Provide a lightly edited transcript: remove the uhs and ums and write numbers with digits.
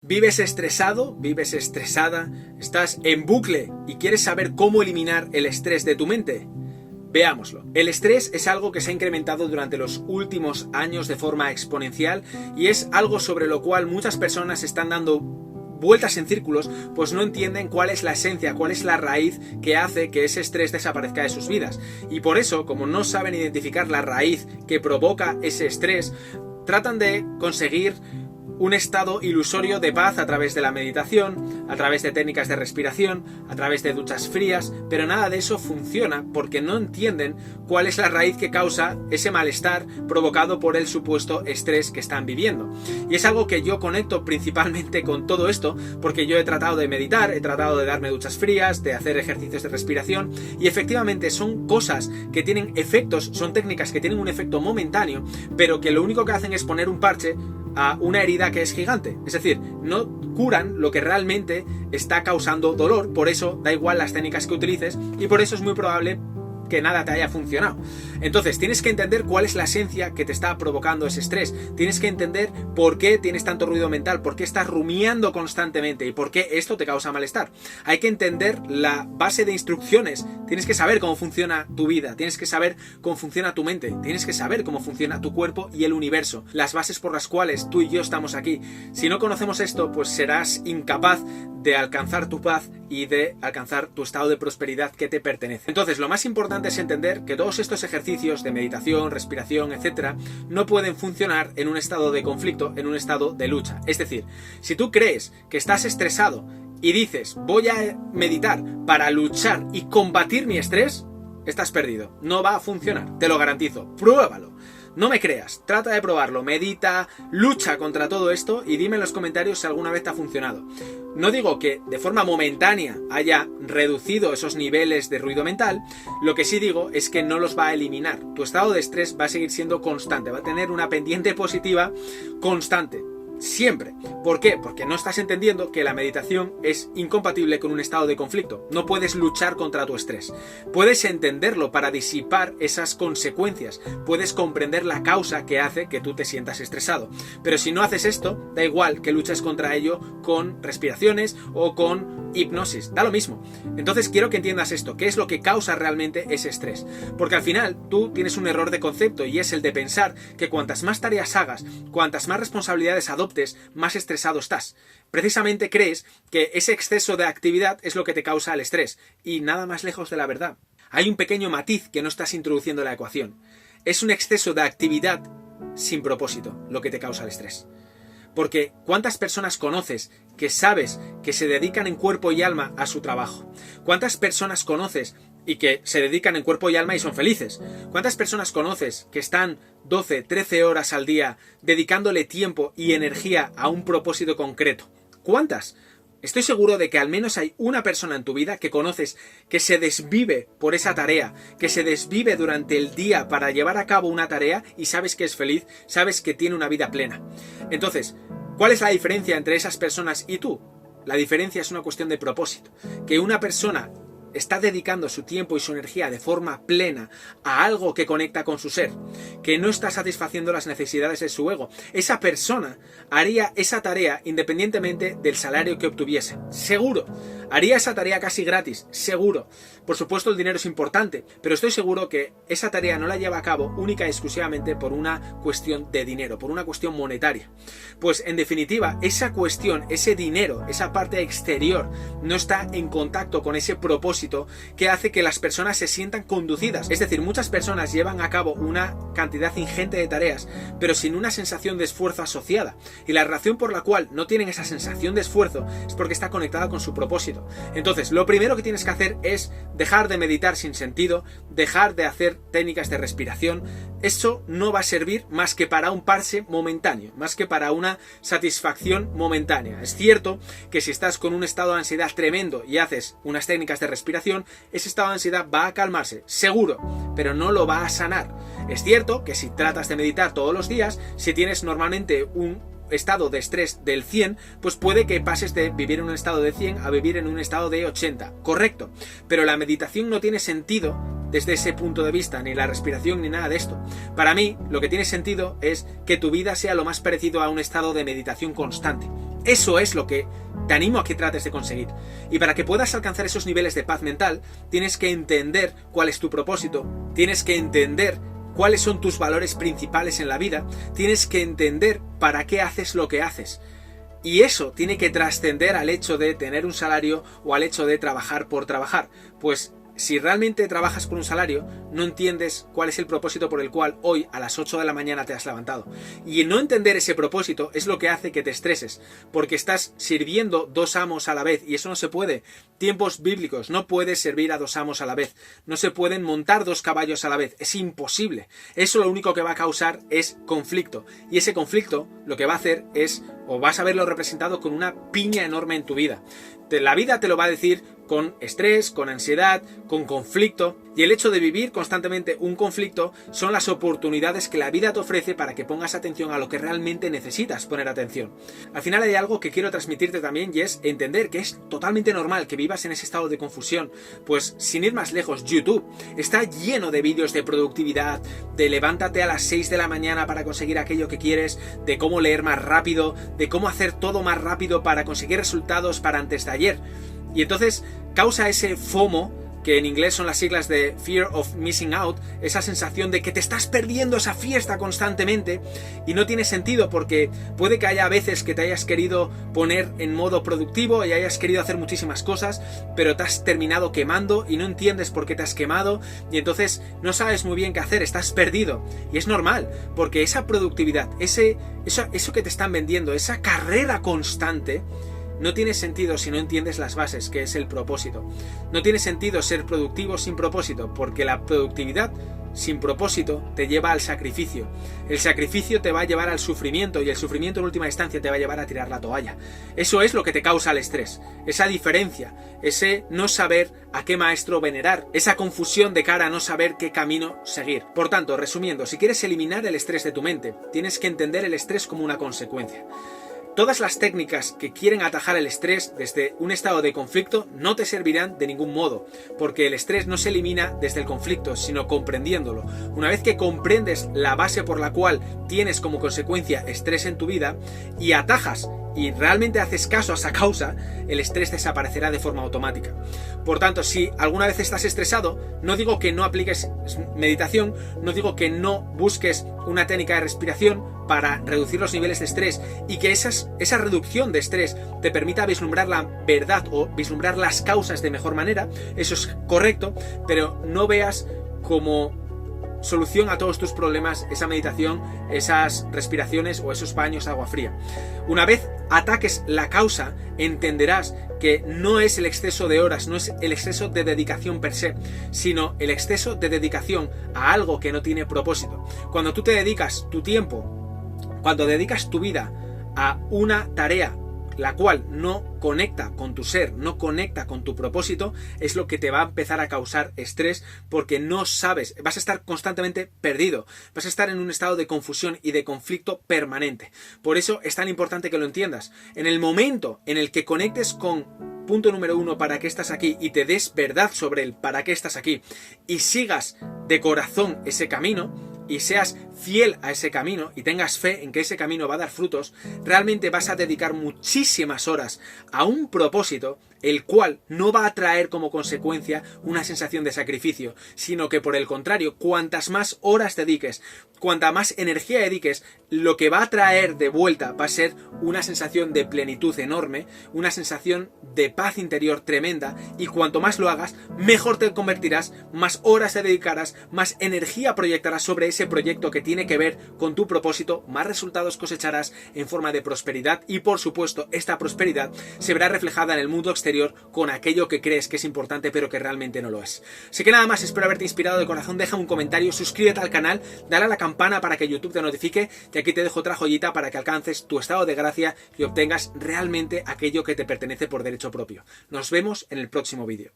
¿Vives estresado? ¿Vives estresada? ¿Estás en bucle y quieres saber cómo eliminar el estrés de tu mente? Veámoslo. El estrés es algo que se ha incrementado durante los últimos años de forma exponencial y es algo sobre lo cual muchas personas están dando vueltas en círculos, pues no entienden cuál es la esencia, cuál es la raíz que hace que ese estrés desaparezca de sus vidas. Y por eso, como no saben identificar la raíz que provoca ese estrés, tratan de conseguir un estado ilusorio de paz a través de la meditación, a través de técnicas de respiración, a través de duchas frías, pero nada de eso funciona porque no entienden cuál es la raíz que causa ese malestar provocado por el supuesto estrés que están viviendo. Y es algo que yo conecto principalmente con todo esto porque yo he tratado de meditar, he tratado de darme duchas frías, de hacer ejercicios de respiración y efectivamente son cosas que tienen efectos, son técnicas que tienen un efecto momentáneo, pero que lo único que hacen es poner un parche a una herida que es gigante, es decir, no curan lo que realmente está causando dolor. Por eso da igual las técnicas que utilices y por eso es muy probable que nada te haya funcionado. Entonces tienes que entender cuál es la esencia que te está provocando ese estrés, tienes que entender por qué tienes tanto ruido mental, por qué estás rumiando constantemente y por qué esto te causa malestar. Hay que entender la base de instrucciones, tienes que saber cómo funciona tu vida, tienes que saber cómo funciona tu mente, tienes que saber cómo funciona tu cuerpo y el universo, las bases por las cuales tú y yo estamos aquí. Si no conocemos esto, pues serás incapaz de alcanzar tu paz y de alcanzar tu estado de prosperidad que te pertenece. Entonces, lo más importante es entender que todos estos ejercicios de meditación, respiración, etcétera, no pueden funcionar en un estado de conflicto, en un estado de lucha. Es decir, si tú crees que estás estresado y dices, voy a meditar para luchar y combatir mi estrés, estás perdido. No va a funcionar, te lo garantizo. Pruébalo. No me creas, trata de probarlo, medita, lucha contra todo esto y dime en los comentarios si alguna vez te ha funcionado. No digo que de forma momentánea haya reducido esos niveles de ruido mental, lo que sí digo es que no los va a eliminar. Tu estado de estrés va a seguir siendo constante, va a tener una pendiente positiva constante. Siempre. ¿Por qué? Porque no estás entendiendo que la meditación es incompatible con un estado de conflicto. No puedes luchar contra tu estrés. Puedes entenderlo para disipar esas consecuencias. Puedes comprender la causa que hace que tú te sientas estresado. Pero si no haces esto, da igual que luches contra ello con respiraciones o con hipnosis. Da lo mismo. Entonces quiero que entiendas esto. ¿Qué es lo que causa realmente ese estrés? Porque al final tú tienes un error de concepto y es el de pensar que cuantas más tareas hagas, cuantas más responsabilidades adoptes, más estresado estás. Precisamente crees que ese exceso de actividad es lo que te causa el estrés y nada más lejos de la verdad. Hay un pequeño matiz que no estás introduciendo en la ecuación. Es un exceso de actividad sin propósito lo que te causa el estrés. Porque ¿cuántas personas conoces que sabes que se dedican en cuerpo y alma a su trabajo? ¿Cuántas personas conoces y que se dedican en cuerpo y alma y son felices? ¿Cuántas personas conoces que están 12, 13 horas al día dedicándole tiempo y energía a un propósito concreto? ¿Cuántas? Estoy seguro de que al menos hay una persona en tu vida que conoces que se desvive por esa tarea, que se desvive durante el día para llevar a cabo una tarea y sabes que es feliz, sabes que tiene una vida plena. Entonces, ¿cuál es la diferencia entre esas personas y tú? La diferencia es una cuestión de propósito. Que una persona está dedicando su tiempo y su energía de forma plena a algo que conecta con su ser, que no está satisfaciendo las necesidades de su ego. Esa persona haría esa tarea independientemente del salario que obtuviese. Seguro. Haría esa tarea casi gratis. Seguro. Por supuesto el dinero es importante, pero estoy seguro que esa tarea no la lleva a cabo única y exclusivamente por una cuestión de dinero, por una cuestión monetaria. Pues en definitiva, esa cuestión, ese dinero, esa parte exterior, no está en contacto con ese propósito que hace que las personas se sientan conducidas. Es decir, muchas personas llevan a cabo una cantidad ingente de tareas, pero sin una sensación de esfuerzo asociada. Y la razón por la cual no tienen esa sensación de esfuerzo es porque está conectada con su propósito. Entonces, lo primero que tienes que hacer es dejar de meditar sin sentido, dejar de hacer técnicas de respiración. Eso no va a servir más que para un parche momentáneo, más que para una satisfacción momentánea. Es cierto que si estás con un estado de ansiedad tremendo y haces unas técnicas de respiración, ese estado de ansiedad va a calmarse, seguro, pero no lo va a sanar. Es cierto que si tratas de meditar todos los días, si tienes normalmente un estado de estrés del 100, pues puede que pases de vivir en un estado de 100 a vivir en un estado de 80, correcto, pero la meditación no tiene sentido desde ese punto de vista, ni la respiración ni nada de esto. Para mí, lo que tiene sentido es que tu vida sea lo más parecido a un estado de meditación constante. Eso es lo que te animo a que trates de conseguir. Y para que puedas alcanzar esos niveles de paz mental, tienes que entender cuál es tu propósito, tienes que entender cuáles son tus valores principales en la vida, tienes que entender para qué haces lo que haces. Y eso tiene que trascender al hecho de tener un salario o al hecho de trabajar por trabajar. Pues si realmente trabajas por un salario, no entiendes cuál es el propósito por el cual hoy a las 8 de la mañana te has levantado. Y el no entender ese propósito es lo que hace que te estreses, porque estás sirviendo dos amos a la vez y eso no se puede. Tiempos bíblicos, no puedes servir a dos amos a la vez. No se pueden montar dos caballos a la vez, es imposible. Eso lo único que va a causar es conflicto. Y ese conflicto lo que va a hacer es, o vas a verlo representado con una piña enorme en tu vida. La vida te lo va a decir con estrés, con ansiedad, con conflicto. Y el hecho de vivir constantemente un conflicto son las oportunidades que la vida te ofrece para que pongas atención a lo que realmente necesitas poner atención. Al final hay algo que quiero transmitirte también y es entender que es totalmente normal que vivas en ese estado de confusión. Pues sin ir más lejos, YouTube está lleno de vídeos de productividad, de levántate a las 6 de la mañana para conseguir aquello que quieres, de cómo leer más rápido, de cómo hacer todo más rápido para conseguir resultados para antes de ayer. Y entonces causa ese FOMO, que en inglés son las siglas de Fear of Missing Out, esa sensación de que te estás perdiendo esa fiesta constantemente y no tiene sentido porque puede que haya veces que te hayas querido poner en modo productivo y hayas querido hacer muchísimas cosas, pero te has terminado quemando y no entiendes por qué te has quemado y entonces no sabes muy bien qué hacer, estás perdido. Y es normal, porque esa productividad, eso que te están vendiendo, esa carrera constante, no tiene sentido si no entiendes las bases, que es el propósito. No tiene sentido ser productivo sin propósito, porque la productividad sin propósito te lleva al sacrificio. El sacrificio te va a llevar al sufrimiento y el sufrimiento en última instancia te va a llevar a tirar la toalla. Eso es lo que te causa el estrés, esa diferencia, ese no saber a qué maestro venerar, esa confusión de cara a no saber qué camino seguir. Por tanto, resumiendo, si quieres eliminar el estrés de tu mente, tienes que entender el estrés como una consecuencia. Todas las técnicas que quieren atajar el estrés desde un estado de conflicto no te servirán de ningún modo, porque el estrés no se elimina desde el conflicto, sino comprendiéndolo. Una vez que comprendes la base por la cual tienes como consecuencia estrés en tu vida y atajas y realmente haces caso a esa causa, el estrés desaparecerá de forma automática. Por tanto, si alguna vez estás estresado, no digo que no apliques meditación, no digo que no busques una técnica de respiración para reducir los niveles de estrés y que esa reducción de estrés te permita vislumbrar la verdad o vislumbrar las causas de mejor manera. Eso es correcto, pero no veas como solución a todos tus problemas esa meditación, esas respiraciones o esos baños de agua fría. Una vez ataques la causa, entenderás que no es el exceso de horas, no es el exceso de dedicación per se, sino el exceso de dedicación a algo que no tiene propósito. Cuando tú te dedicas tu tiempo, cuando dedicas tu vida a una tarea la cual no conecta con tu ser, no conecta con tu propósito, es lo que te va a empezar a causar estrés porque no sabes, vas a estar constantemente perdido, vas a estar en un estado de confusión y de conflicto permanente. Por eso es tan importante que lo entiendas. En el momento en el que conectes con punto número 1, para qué estás aquí, y te des verdad sobre el para qué estás aquí, y sigas de corazón ese camino, y seas fiel a ese camino y tengas fe en que ese camino va a dar frutos, realmente vas a dedicar muchísimas horas a un propósito el cual no va a traer como consecuencia una sensación de sacrificio, sino que por el contrario, cuantas más horas dediques, cuanta más energía dediques, lo que va a traer de vuelta va a ser una sensación de plenitud enorme, una sensación de paz interior tremenda, y cuanto más lo hagas, mejor te convertirás, más horas te dedicarás, más energía proyectarás sobre ese proyecto que tiene que ver con tu propósito, más resultados cosecharás en forma de prosperidad y por supuesto esta prosperidad se verá reflejada en el mundo exterior con aquello que crees que es importante pero que realmente no lo es. Así que nada más, espero haberte inspirado de corazón. Deja un comentario, suscríbete al canal, dale a la campana para que YouTube te notifique y aquí te dejo otra joyita para que alcances tu estado de gracia y obtengas realmente aquello que te pertenece por derecho propio. Nos vemos en el próximo vídeo.